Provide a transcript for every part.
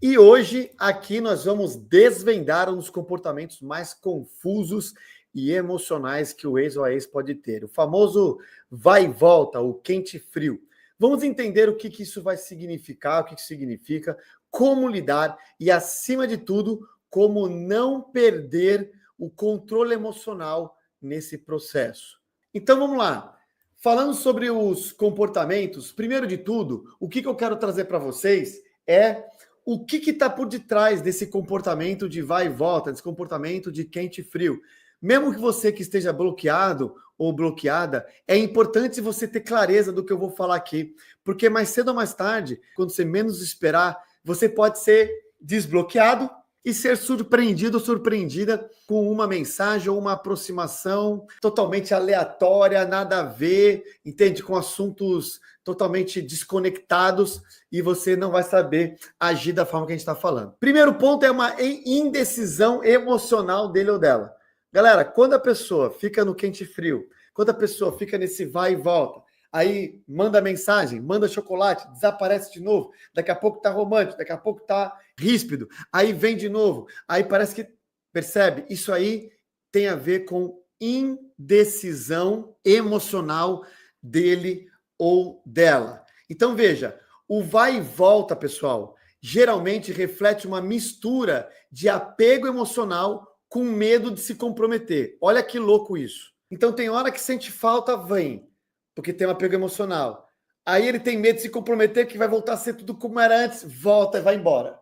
E hoje aqui nós vamos desvendar um dos comportamentos mais confusos e emocionais que o ex ou a ex pode ter. O famoso vai e volta, o quente e frio. Vamos entender o que isso vai significar, o que significa, como lidar e, acima de tudo, como não perder o controle emocional nesse processo. Então vamos lá. Falando sobre os comportamentos, primeiro de tudo, o que eu quero trazer para vocês é o que está por detrás desse comportamento de vai e volta, desse comportamento de quente e frio. Mesmo que você que esteja bloqueado ou bloqueada, é importante você ter clareza do que eu vou falar aqui, porque mais cedo ou mais tarde, quando você menos esperar, você pode ser desbloqueado e ser surpreendido ou surpreendida com uma mensagem ou uma aproximação totalmente aleatória, nada a ver, entende? Com assuntos totalmente desconectados e você não vai saber agir da forma que a gente está falando. Primeiro ponto é uma indecisão emocional dele ou dela. Galera, quando a pessoa fica no quente e frio, quando a pessoa fica nesse vai e volta, aí manda mensagem, manda chocolate, desaparece de novo, daqui a pouco tá romântico, daqui a pouco tá ríspido, aí vem de novo, aí parece que, percebe? Isso aí tem a ver com indecisão emocional dele ou dela. Então veja, o vai e volta, pessoal, geralmente reflete uma mistura de apego emocional com medo de se comprometer. Olha que louco isso. Então tem hora que sente falta, vem, porque tem um apego emocional. Aí ele tem medo de se comprometer, que vai voltar a ser tudo como era antes, volta e vai embora.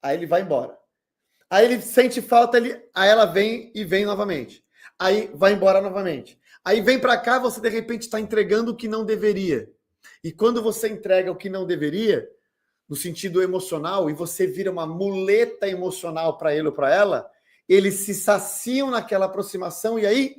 Aí ele vai embora. Aí ele sente falta, aí ela vem e vem novamente. Aí vai embora novamente. Aí vem para cá, você de repente está entregando o que não deveria. E quando você entrega o que não deveria, no sentido emocional, e você vira uma muleta emocional para ele ou para ela, eles se saciam naquela aproximação e aí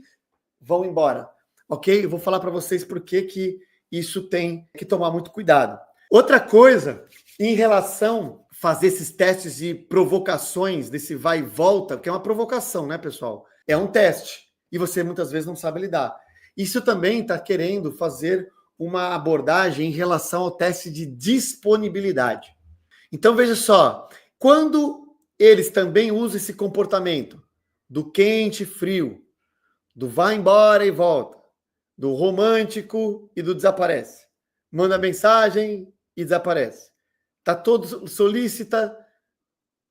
vão embora. Ok? Eu vou falar para vocês por que isso tem que tomar muito cuidado. Outra coisa, em relação a fazer esses testes de provocações, desse vai e volta, que é uma provocação, né, pessoal? É um teste. E você muitas vezes não sabe lidar. Isso também está querendo fazer uma abordagem em relação ao teste de disponibilidade. Então, veja só, quando eles também usam esse comportamento do quente e frio, do vai embora e volta, do romântico e do desaparece. Manda mensagem e desaparece. Tá todo solícita,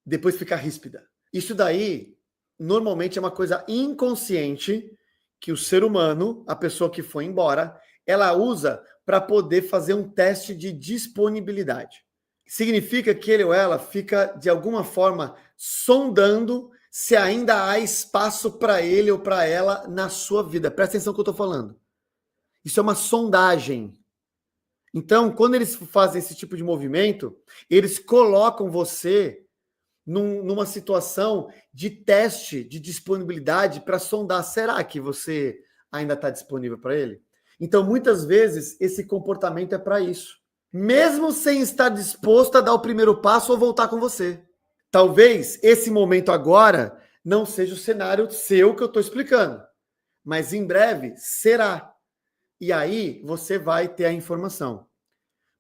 depois fica ríspida. Isso daí, normalmente, é uma coisa inconsciente que o ser humano, a pessoa que foi embora, ela usa para poder fazer um teste de disponibilidade. Significa que ele ou ela fica, de alguma forma, sondando se ainda há espaço para ele ou para ela na sua vida. Presta atenção no que eu estou falando. Isso é uma sondagem. Então, quando eles fazem esse tipo de movimento, eles colocam você numa situação de teste de disponibilidade para sondar. Será que você ainda está disponível para ele? Então, muitas vezes, esse comportamento é para isso. Mesmo sem estar disposto a dar o primeiro passo ou voltar com você. Talvez esse momento agora não seja o cenário seu que eu estou explicando, mas em breve será. E aí você vai ter a informação.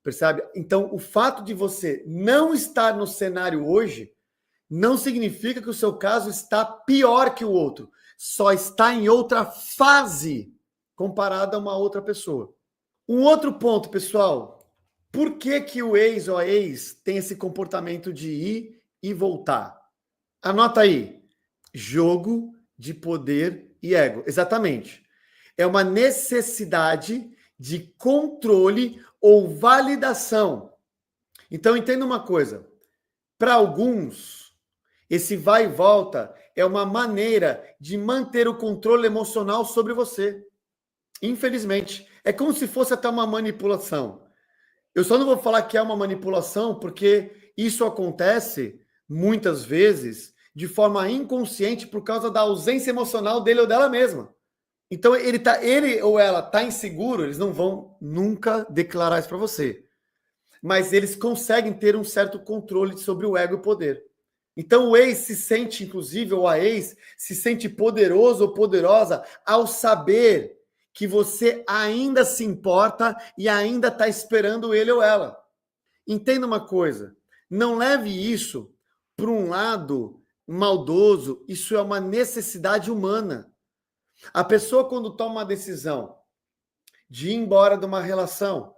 Percebe? Então, o fato de você não estar no cenário hoje não significa que o seu caso está pior que o outro. Só está em outra fase comparada a uma outra pessoa. Um outro ponto, pessoal. Por que o ex ou a ex tem esse comportamento de ir e voltar? Anota aí. Jogo de poder e ego. Exatamente. É uma necessidade de controle ou validação. Então, entenda uma coisa. Para alguns, esse vai e volta é uma maneira de manter o controle emocional sobre você. Infelizmente. É como se fosse até uma manipulação. Eu só não vou falar que é uma manipulação, porque isso acontece, muitas vezes, de forma inconsciente por causa da ausência emocional dele ou dela mesma. Então, ele ou ela está inseguro, eles não vão nunca declarar isso para você. Mas eles conseguem ter um certo controle sobre o ego e o poder. Então, o ex se sente, inclusive, ou a ex, se sente poderoso ou poderosa ao saber que você ainda se importa e ainda está esperando ele ou ela. Entenda uma coisa, Não leve isso para um lado maldoso, isso é uma necessidade humana. A pessoa, quando toma uma decisão de ir embora de uma relação,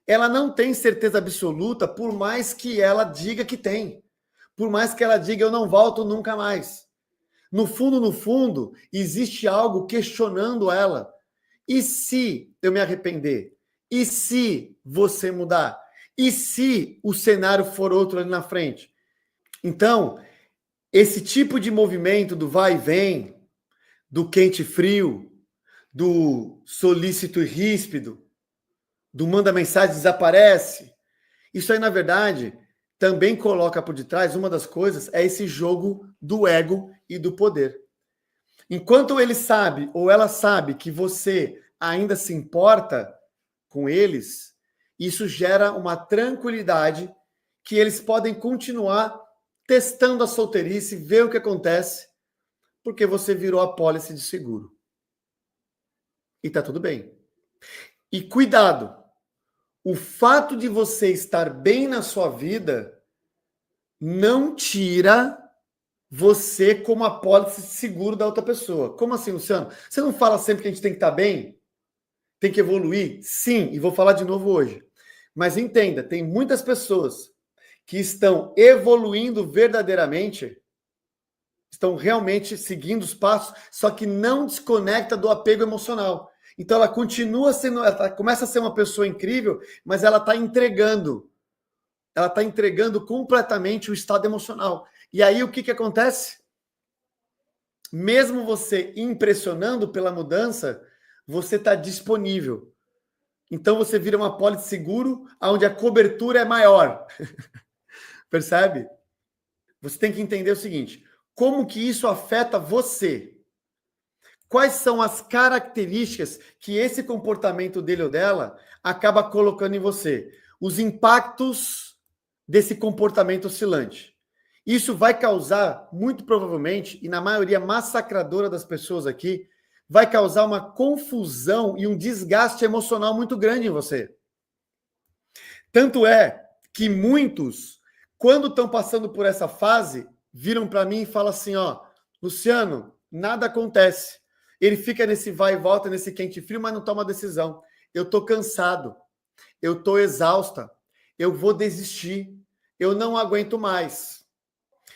ela não tem certeza absoluta, por mais que ela diga que tem. Por mais que ela diga, eu não volto nunca mais. No fundo, existe algo questionando ela. E se eu me arrepender? E se você mudar? E se o cenário for outro ali na frente? Então, esse tipo de movimento do vai e vem, do quente e frio, do solícito e ríspido, do manda mensagem desaparece, isso aí, na verdade, também coloca por detrás, uma das coisas é esse jogo do ego e do poder. Enquanto ele sabe, ou ela sabe, que você ainda se importa com eles, isso gera uma tranquilidade que eles podem continuar testando a solteirice, ver o que acontece, porque você virou a pólice de seguro. E tá tudo bem. E cuidado, o fato de você estar bem na sua vida não tira você como apólice de seguro da outra pessoa. Como assim, Luciano? Você não fala sempre que a gente tem que estar bem? Tem que evoluir? Sim, e vou falar de novo hoje. Mas entenda, tem muitas pessoas que estão evoluindo verdadeiramente, estão realmente seguindo os passos, só que não desconecta do apego emocional. Então ela continua sendo, ela começa a ser uma pessoa incrível, mas ela está entregando completamente o estado emocional. E aí o que acontece? Mesmo você impressionando pela mudança, você está disponível. Então você vira uma apólice de seguro onde a cobertura é maior. Percebe? Você tem que entender o seguinte: como que isso afeta você? Quais são as características que esse comportamento dele ou dela acaba colocando em você? Os impactos desse comportamento oscilante. Isso vai causar, muito provavelmente, e na maioria massacradora das pessoas aqui, vai causar uma confusão e um desgaste emocional muito grande em você. Tanto é que muitos, quando estão passando por essa fase, viram para mim e falam assim, ó, Luciano, nada acontece. Ele fica nesse vai e volta, nesse quente e frio, mas não toma decisão. Eu tô cansado, eu tô exausta, eu vou desistir, eu não aguento mais.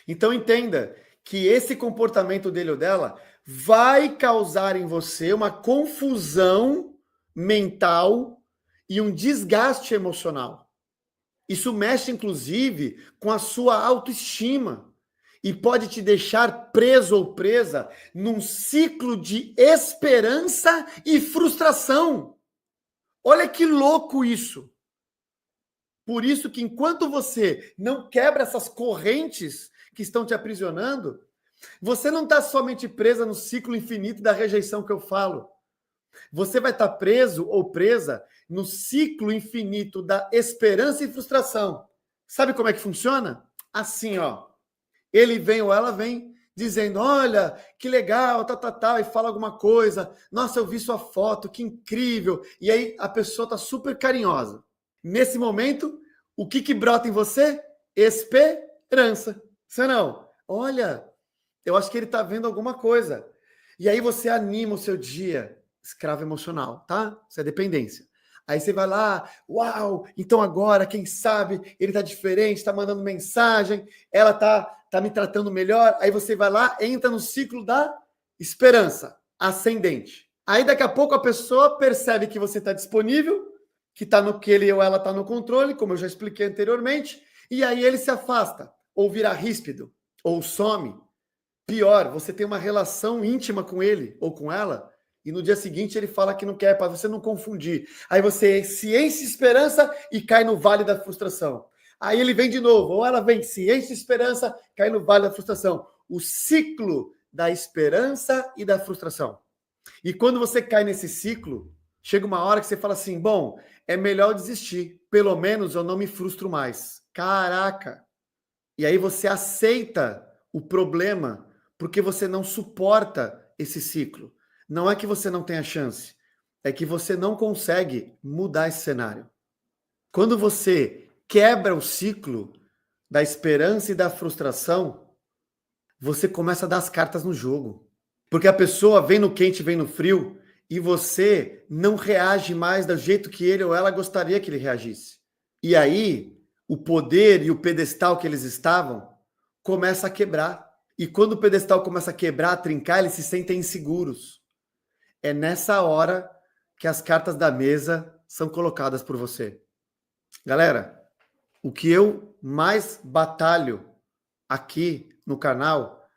Então entenda que esse comportamento dele ou dela vai causar em você uma confusão mental e um desgaste emocional. Isso mexe, inclusive, com a sua autoestima e pode te deixar preso ou presa num ciclo de esperança e frustração. Olha que louco isso! Por isso que enquanto você não quebra essas correntes que estão te aprisionando, você não está somente presa no ciclo infinito da rejeição que eu falo. Você vai estar preso ou presa no ciclo infinito da esperança e frustração. Sabe como é que funciona? Assim, ó. Ele vem ou ela vem dizendo, olha, que legal, e fala alguma coisa. Nossa, eu vi sua foto, que incrível. E aí a pessoa está super carinhosa. Nesse momento, o que brota em você? Esperança. Você não? Olha, eu acho que ele está vendo alguma coisa. E aí você anima o seu dia. Escravo emocional, tá? Isso é dependência. Aí você vai lá, uau, então agora, quem sabe, ele tá diferente, tá mandando mensagem, ela tá me tratando melhor. Aí você vai lá, entra no ciclo da esperança ascendente. Aí daqui a pouco a pessoa percebe que você tá disponível, que tá no que ele ou ela tá no controle, como eu já expliquei anteriormente, e aí ele se afasta, ou vira ríspido, ou some. Pior, você tem uma relação íntima com ele ou com ela, e no dia seguinte ele fala que não quer, para você não confundir. Aí você se enche de esperança e cai no vale da frustração. Aí ele vem de novo, ou ela vem, se enche de esperança, cai no vale da frustração. O ciclo da esperança e da frustração. E quando você cai nesse ciclo, chega uma hora que você fala assim, bom, é melhor desistir, pelo menos eu não me frustro mais. Caraca! E aí você aceita o problema porque você não suporta esse ciclo. Não é que você não tenha chance, é que você não consegue mudar esse cenário. Quando você quebra o ciclo, da esperança e da frustração, você começa a dar as cartas no jogo. Porque a pessoa vem no quente, vem no frio, e você não reage mais do jeito que ele ou ela gostaria que ele reagisse. E aí, o poder e o pedestal que eles estavam começa a quebrar. E quando o pedestal começa a quebrar, a trincar, eles se sentem inseguros. É nessa hora que as cartas da mesa são colocadas por você. Galera, o que eu mais batalho aqui no canal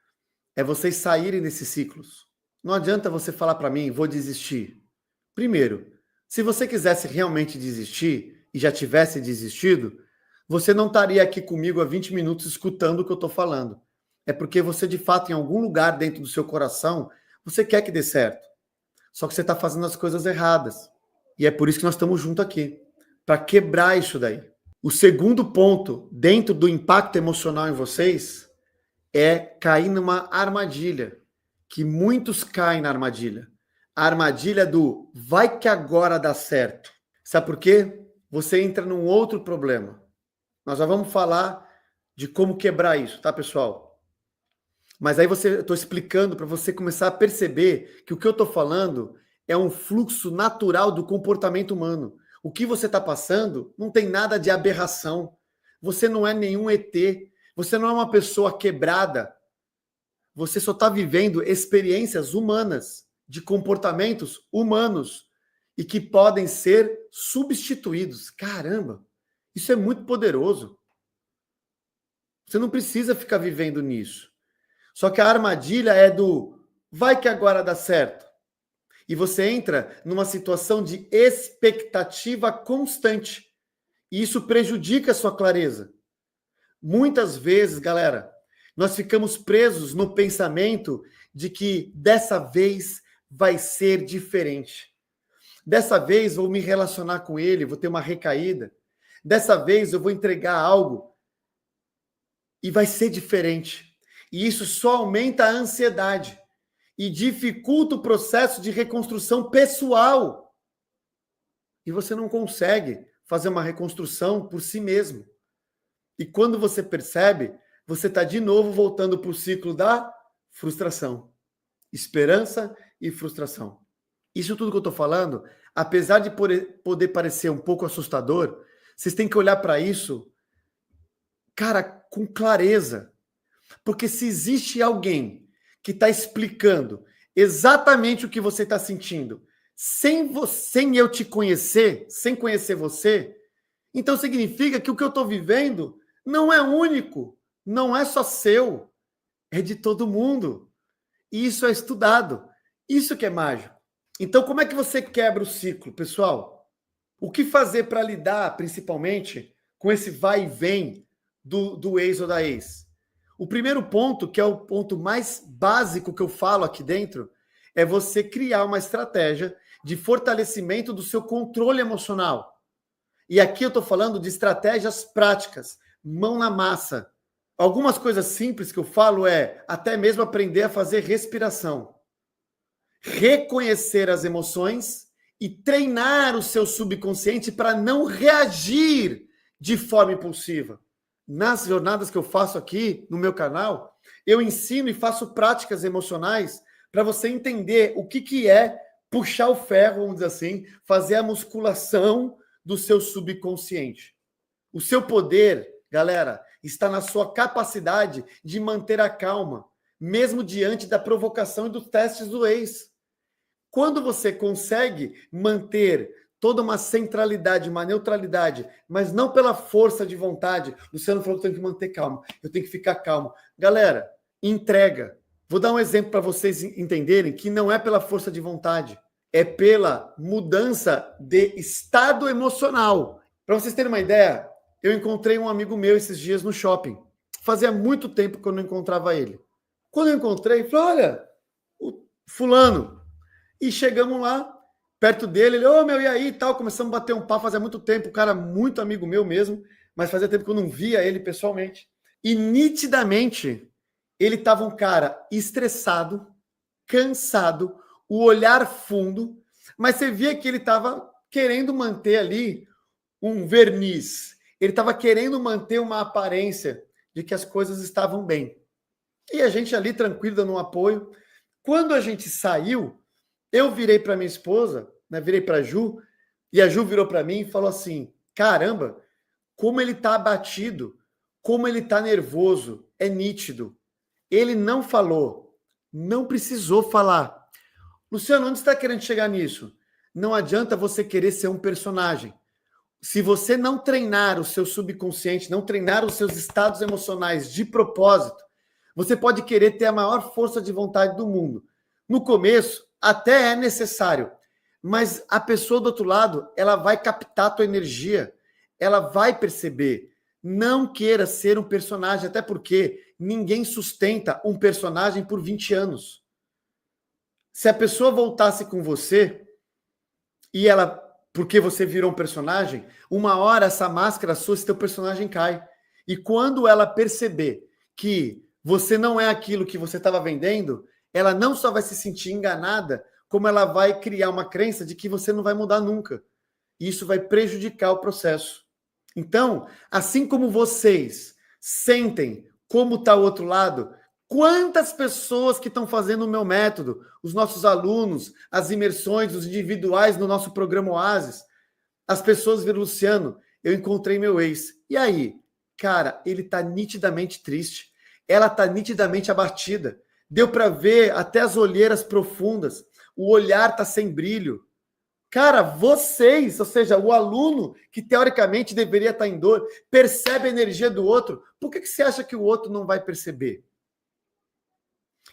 é vocês saírem desses ciclos. Não adianta você falar para mim, vou desistir. Primeiro, se você quisesse realmente desistir e já tivesse desistido, você não estaria aqui comigo há 20 minutos escutando o que eu estou falando. É porque você, de fato, em algum lugar dentro do seu coração, você quer que dê certo. Só que você está fazendo as coisas erradas. E é por isso que nós estamos juntos aqui, para quebrar isso daí. O segundo ponto, dentro do impacto emocional em vocês, é cair numa armadilha, que muitos caem na armadilha. A armadilha do vai que agora dá certo. Sabe por quê? Você entra num outro problema. Nós já vamos falar de como quebrar isso, tá, pessoal? Mas aí eu estou explicando para você começar a perceber que o que eu estou falando é um fluxo natural do comportamento humano. O que você está passando não tem nada de aberração. Você não é nenhum ET. Você não é uma pessoa quebrada. Você só está vivendo experiências humanas, de comportamentos humanos, e que podem ser substituídos. Caramba, isso é muito poderoso. Você não precisa ficar vivendo nisso. Só que a armadilha é do vai que agora dá certo. E você entra numa situação de expectativa constante. E isso prejudica a sua clareza. Muitas vezes, galera, nós ficamos presos no pensamento de que dessa vez vai ser diferente. Dessa vez vou me relacionar com ele, vou ter uma recaída. Dessa vez eu vou entregar algo e vai ser diferente. E isso só aumenta a ansiedade e dificulta o processo de reconstrução pessoal. E você não consegue fazer uma reconstrução por si mesmo. E quando você percebe, você está de novo voltando para o ciclo da frustração. Esperança e frustração. Isso tudo que eu estou falando, apesar de poder parecer um pouco assustador, vocês têm que olhar para isso, cara, com clareza. Porque se existe alguém que está explicando exatamente o que você está sentindo, sem eu te conhecer, sem conhecer você, então significa que o que eu estou vivendo não é único, não é só seu, é de todo mundo. E isso é estudado. Isso que é mágico. Então, como é que você quebra o ciclo, pessoal? O que fazer para lidar, principalmente, com esse vai e vem do ex ou da ex? O primeiro ponto, que é o ponto mais básico que eu falo aqui dentro, é você criar uma estratégia de fortalecimento do seu controle emocional. E aqui eu estou falando de estratégias práticas, mão na massa. Algumas coisas simples que eu falo é até mesmo aprender a fazer respiração. Reconhecer as emoções e treinar o seu subconsciente para não reagir de forma impulsiva. Nas jornadas que eu faço aqui no meu canal, eu ensino e faço práticas emocionais para você entender o que é puxar o ferro, vamos dizer assim, fazer a musculação do seu subconsciente. O seu poder, galera, está na sua capacidade de manter a calma, mesmo diante da provocação e dos testes do ex. Quando você consegue manter toda uma centralidade, uma neutralidade, mas não pela força de vontade. Luciano falou que eu tenho que manter calmo, eu tenho que ficar calmo. Galera, entrega. Vou dar um exemplo para vocês entenderem que não é pela força de vontade, é pela mudança de estado emocional. Para vocês terem uma ideia, eu encontrei um amigo meu esses dias no shopping. Fazia muito tempo que eu não encontrava ele. Quando eu encontrei, falei, olha, o fulano. E chegamos lá, perto dele, ele, ô, meu, e aí, e tal, começamos a bater um papo, fazia muito tempo, o cara muito amigo meu mesmo, mas fazia tempo que eu não via ele pessoalmente. E nitidamente, ele estava um cara estressado, cansado, o olhar fundo, mas você via que ele estava querendo manter ali um verniz. ele estava querendo manter uma aparência de que as coisas estavam bem. E a gente ali tranquilo, dando um apoio. Quando a gente saiu, eu virei para minha esposa, né, virei para a Ju, e a Ju virou para mim e falou assim, caramba, como ele está abatido, como ele está nervoso, é nítido. Ele não falou, não precisou falar. Luciano, onde você está querendo chegar nisso? Não adianta você querer ser um personagem. Se você não treinar o seu subconsciente, não treinar os seus estados emocionais de propósito, você pode querer ter a maior força de vontade do mundo. No começo, até é necessário, mas a pessoa do outro lado, ela vai captar a tua energia, ela vai perceber. Não queira ser um personagem, até porque ninguém sustenta um personagem por 20 anos. Se a pessoa voltasse com você e ela, porque você virou um personagem, uma hora essa máscara sua, esse teu personagem cai. E quando ela perceber que você não é aquilo que você estava vendendo, ela não só vai se sentir enganada, como ela vai criar uma crença de que você não vai mudar nunca. E isso vai prejudicar o processo. Então, assim como vocês sentem como está o outro lado, quantas pessoas que estão fazendo o meu método, os nossos alunos, as imersões, os individuais no nosso programa Oasis, as pessoas viram, Luciano, eu encontrei meu ex. E aí? Cara, ele está nitidamente triste. Ela está nitidamente abatida. Deu para ver até as olheiras profundas. O olhar está sem brilho. Cara, vocês, ou seja, o aluno que teoricamente deveria estar em dor, percebe a energia do outro. Por que você acha que o outro não vai perceber?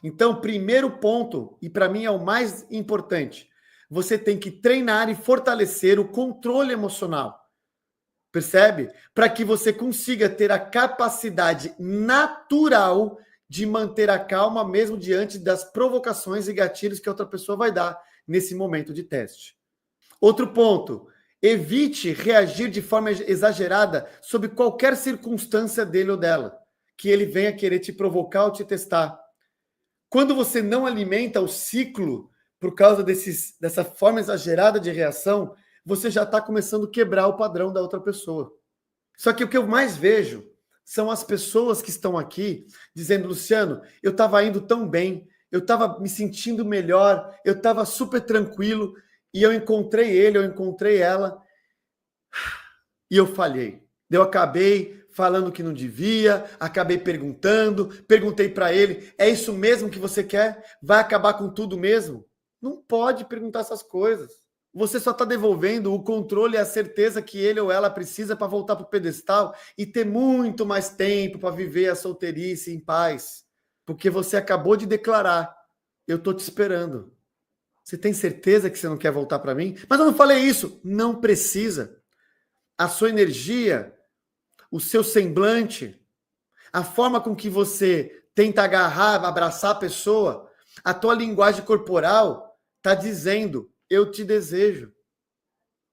Então, primeiro ponto, e para mim é o mais importante, você tem que treinar e fortalecer o controle emocional. Percebe? Para que você consiga ter a capacidade natural de manter a calma mesmo diante das provocações e gatilhos que a outra pessoa vai dar nesse momento de teste. Outro ponto, evite reagir de forma exagerada sobre qualquer circunstância dele ou dela, que ele venha querer te provocar ou te testar. Quando você não alimenta o ciclo por causa dessa forma exagerada de reação, você já está começando a quebrar o padrão da outra pessoa. Só que o que eu mais vejo são as pessoas que estão aqui dizendo, Luciano, eu estava indo tão bem, eu estava me sentindo melhor, eu estava super tranquilo, e eu encontrei ele, eu encontrei ela, e eu falhei. Eu acabei falando que não devia, acabei perguntei para ele, é isso mesmo que você quer? Vai acabar com tudo mesmo? Não pode perguntar essas coisas. Você só está devolvendo o controle e a certeza que ele ou ela precisa para voltar para o pedestal e ter muito mais tempo para viver a solteirice em paz. Porque você acabou de declarar, eu estou te esperando. Você tem certeza que você não quer voltar para mim? Mas eu não falei isso. Não precisa. A sua energia, o seu semblante, a forma com que você tenta agarrar, abraçar a pessoa, a tua linguagem corporal está dizendo, eu te desejo,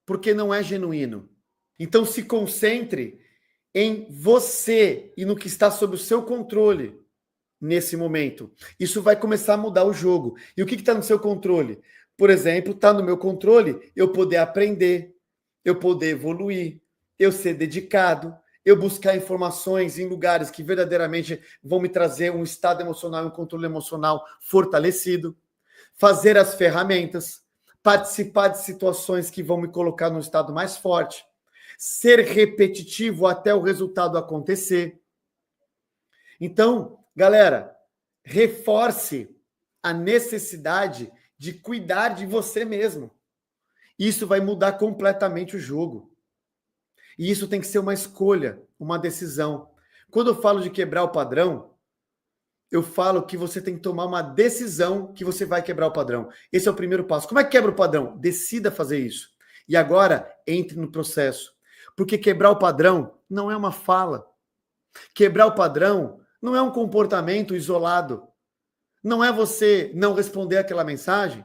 porque não é genuíno. Então se concentre em você e no que está sob o seu controle nesse momento. Isso vai começar a mudar o jogo. E o que está no seu controle? Por exemplo, está no meu controle eu poder aprender, eu poder evoluir, eu ser dedicado, eu buscar informações em lugares que verdadeiramente vão me trazer um estado emocional, um controle emocional fortalecido, fazer as ferramentas, participar de situações que vão me colocar num estado mais forte, ser repetitivo até o resultado acontecer. Então, galera, reforce a necessidade de cuidar de você mesmo. Isso vai mudar completamente o jogo. E isso tem que ser uma escolha, uma decisão. Quando eu falo de quebrar o padrão, eu falo que você tem que tomar uma decisão que você vai quebrar o padrão. Esse é o primeiro passo. Como é que quebra o padrão? Decida fazer isso. E agora, entre no processo. Porque quebrar o padrão não é uma fala. Quebrar o padrão não é um comportamento isolado. Não é você não responder aquela mensagem.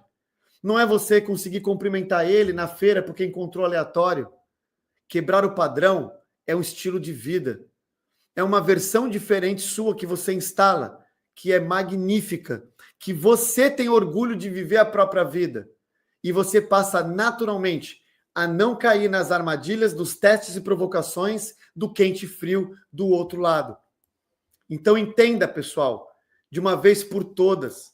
Não é você conseguir cumprimentar ele na feira porque encontrou aleatório. Quebrar o padrão é um estilo de vida. É uma versão diferente sua que você instala, que é magnífica, que você tem orgulho de viver a própria vida. E você passa naturalmente a não cair nas armadilhas dos testes e provocações do quente e frio do outro lado. Então entenda, pessoal, de uma vez por todas,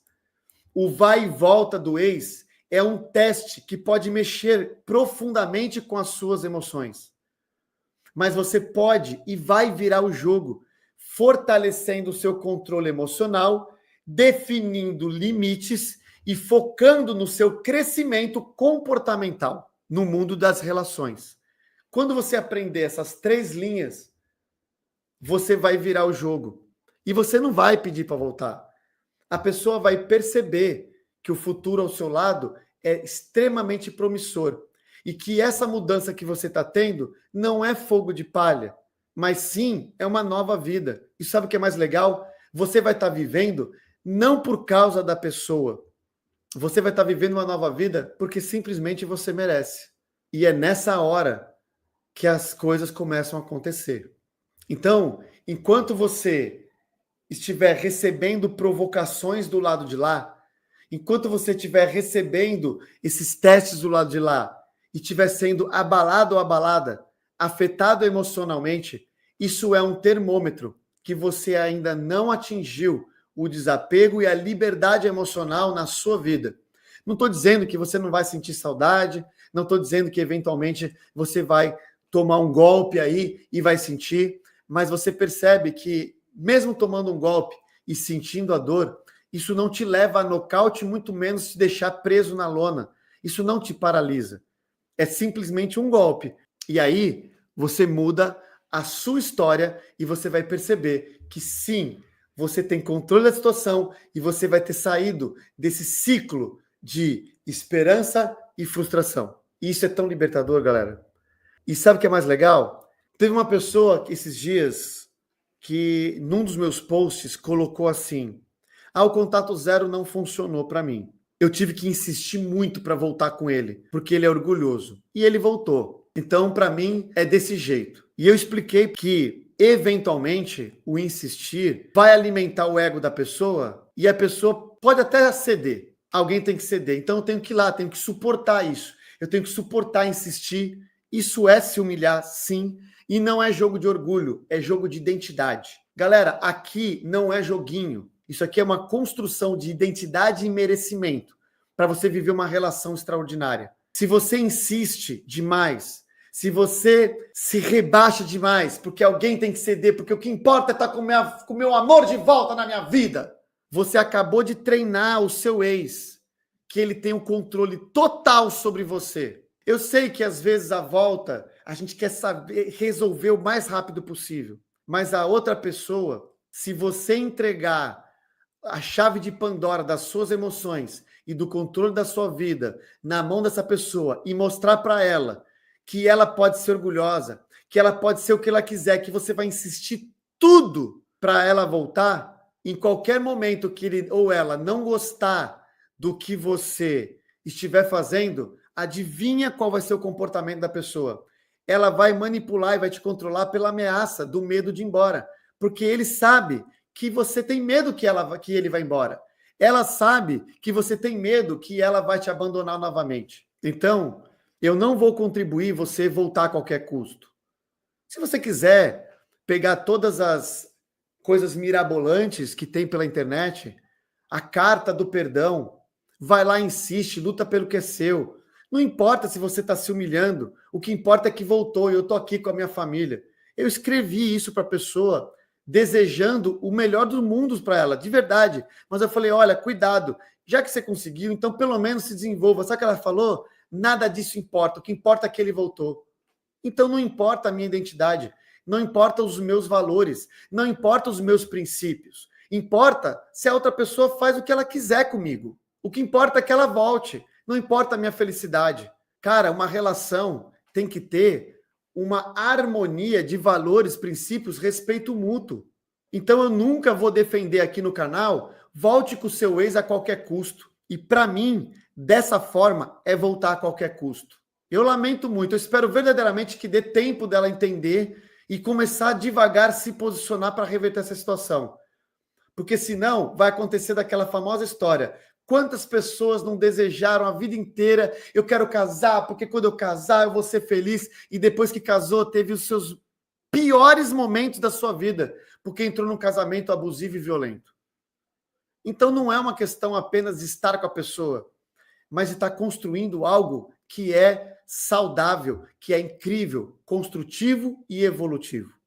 o vai e volta do ex é um teste que pode mexer profundamente com as suas emoções. Mas você pode e vai virar o jogo, fortalecendo o seu controle emocional, definindo limites e focando no seu crescimento comportamental no mundo das relações. Quando você aprender essas 3 linhas, você vai virar o jogo. E você não vai pedir para voltar. A pessoa vai perceber que o futuro ao seu lado é extremamente promissor e que essa mudança que você está tendo não é fogo de palha, mas sim é uma nova vida. E sabe o que é mais legal? Você vai estar vivendo não por causa da pessoa, você vai estar vivendo uma nova vida porque simplesmente você merece. E é nessa hora que as coisas começam a acontecer. Então, enquanto você estiver recebendo provocações do lado de lá, enquanto você estiver recebendo esses testes do lado de lá e estiver sendo abalado ou abalada, afetado emocionalmente, isso é um termômetro que você ainda não atingiu o desapego e a liberdade emocional na sua vida. Não estou dizendo que você não vai sentir saudade, não estou dizendo que eventualmente você vai tomar um golpe aí e vai sentir, mas você percebe que mesmo tomando um golpe e sentindo a dor, isso não te leva a nocaute, muito menos te deixar preso na lona. Isso não te paralisa. É simplesmente um golpe. E aí você muda a sua história e você vai perceber que sim, você tem controle da situação e você vai ter saído desse ciclo de esperança e frustração. E isso é tão libertador, galera. E sabe o que é mais legal? Teve uma pessoa esses dias que num dos meus posts colocou assim: o contato zero não funcionou para mim. Eu tive que insistir muito para voltar com ele, porque ele é orgulhoso. E ele voltou. Então, para mim, é desse jeito. E eu expliquei que, eventualmente, o insistir vai alimentar o ego da pessoa e a pessoa pode até ceder. Alguém tem que ceder. Então, eu tenho que ir lá, tenho que suportar isso. Eu tenho que suportar insistir. Isso é se humilhar, sim. E não é jogo de orgulho, é jogo de identidade. Galera, aqui não é joguinho. Isso aqui é uma construção de identidade e merecimento para você viver uma relação extraordinária. Se você insiste demais, se você se rebaixa demais, porque alguém tem que ceder, porque o que importa é estar com o meu amor de volta na minha vida, você acabou de treinar o seu ex, que ele tem o controle total sobre você. Eu sei que às vezes a volta a gente quer saber resolver o mais rápido possível, mas a outra pessoa, se você entregar a chave de Pandora das suas emoções e do controle da sua vida na mão dessa pessoa e mostrar para ela que ela pode ser orgulhosa, que ela pode ser o que ela quiser, que você vai insistir tudo para ela voltar, em qualquer momento que ele ou ela não gostar do que você estiver fazendo, adivinha qual vai ser o comportamento da pessoa. Ela vai manipular e vai te controlar pela ameaça do medo de ir embora, porque ele sabe que você tem medo que ele vai embora. Ela sabe que você tem medo que ela vai te abandonar novamente. Então, eu não vou contribuir você voltar a qualquer custo. Se você quiser pegar todas as coisas mirabolantes que tem pela internet, a carta do perdão, vai lá, insiste, luta pelo que é seu. Não importa se você está se humilhando, o que importa é que voltou e eu estou aqui com a minha família. Eu escrevi isso para a pessoa, desejando o melhor dos mundos para ela, de verdade. Mas eu falei, olha, cuidado, já que você conseguiu, então pelo menos se desenvolva. Sabe o que ela falou? Nada disso importa, o que importa é que ele voltou. Então não importa a minha identidade, não importa os meus valores, não importa os meus princípios. Importa se a outra pessoa faz o que ela quiser comigo. O que importa é que ela volte, não importa a minha felicidade. Cara, uma relação tem que ter uma harmonia de valores, princípios, respeito mútuo. Então eu nunca vou defender aqui no canal, volte com o seu ex a qualquer custo. E para mim, dessa forma, é voltar a qualquer custo. Eu lamento muito, eu espero verdadeiramente que dê tempo dela entender e começar a devagar se posicionar para reverter essa situação. Porque senão vai acontecer daquela famosa história, Quantas pessoas não desejaram a vida inteira, eu quero casar, porque quando eu casar eu vou ser feliz, e depois que casou teve os seus piores momentos da sua vida, porque entrou num casamento abusivo e violento. Então não é uma questão apenas de estar com a pessoa, mas de estar construindo algo que é saudável, que é incrível, construtivo e evolutivo.